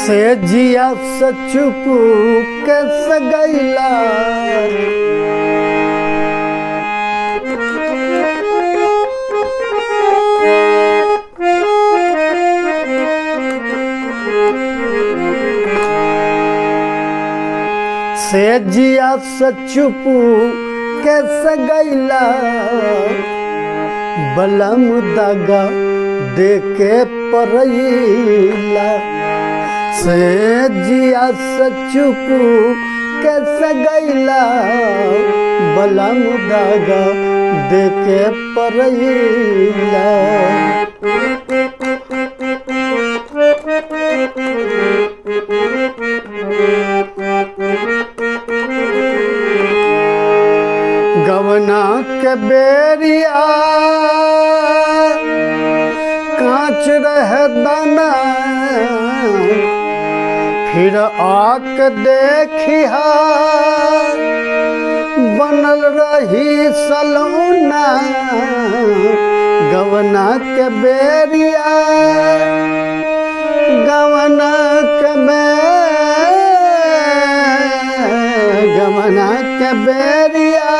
से जिया सचुपू के सगैला से जिया सचुपू के सगैला बलम दागा देके परैला से जिया सचुपू के सगैला बलम दागा देके परैला गवना के बेरिया कांच रह दाना फिर आक देखिया बनल रही सलोना गवना के बेरिया गवना के बेरिया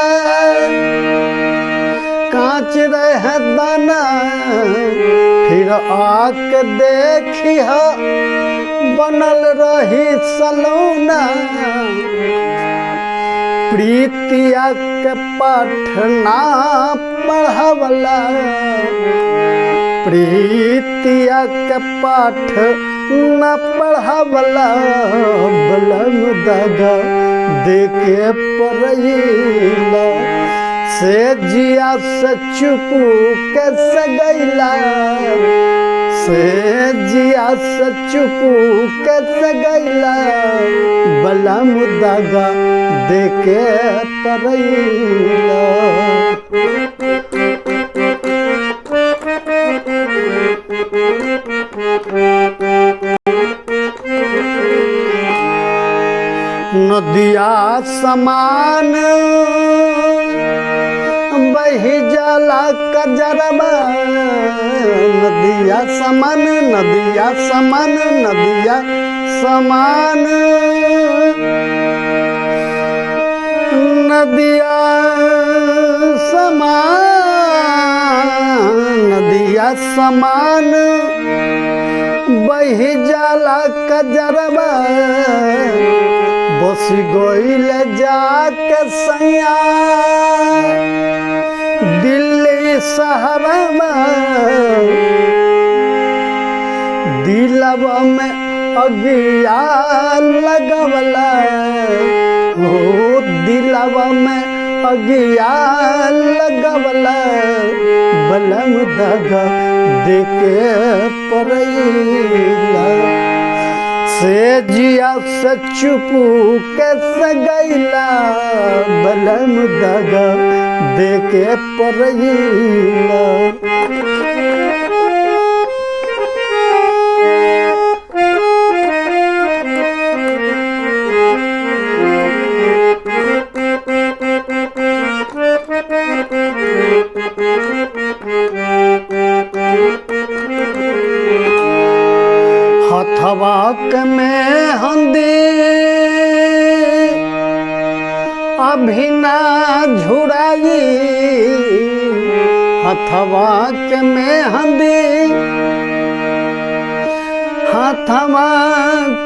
कांच रह दाना फिर आक देखिया बनल रही सलोना प्रीतिया के पाठ ना पढ़वला प्रीतिया के पाठ न पढ़वला बलम दागा देके परैला से जिया सचुपू के सगैला से जिया सचुपू के सगैला बलम दागा देके परैला नदिया समान बही जाला कजरबा नदिया समान नदिया समान नदिया समान नदिया समान नदिया समान बही जाला कजरबा बस गईल जाके सैया दिल्ली शहर में दिलवा में अगिया लगवला हो दिलवा में अगिया लगवला बलम दागा देके परैला से जिया सचुपू के सगैला बलम दागा देके परैला हथवा के में हंदी अभी ना झुराई हथवा के में हंदी हथवा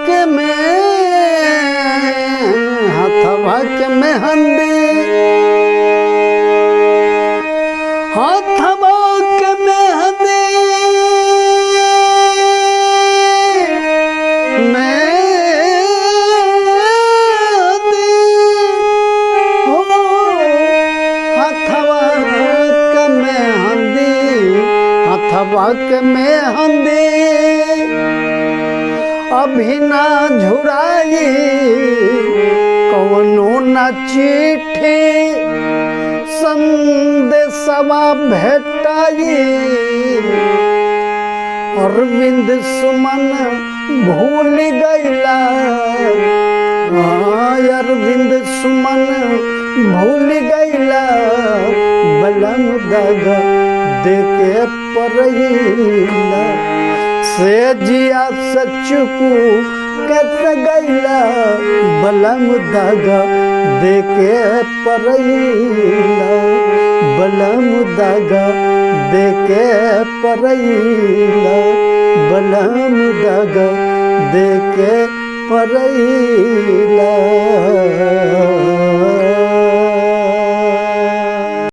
के में हंदी हथवा के में हंदी हथवा में हंदी अभी ना झुराई कौनो न चिट्ठी संदेशवा भेटाई अरविंद सुमन भूल गईला अरविंद सुमन भूल गईला बलम दागा देके परैला से जिया सचुपू कैसे गैला बलम दागा देके परैला, बलम दागा देके परैला, बलम दागा देके परैला।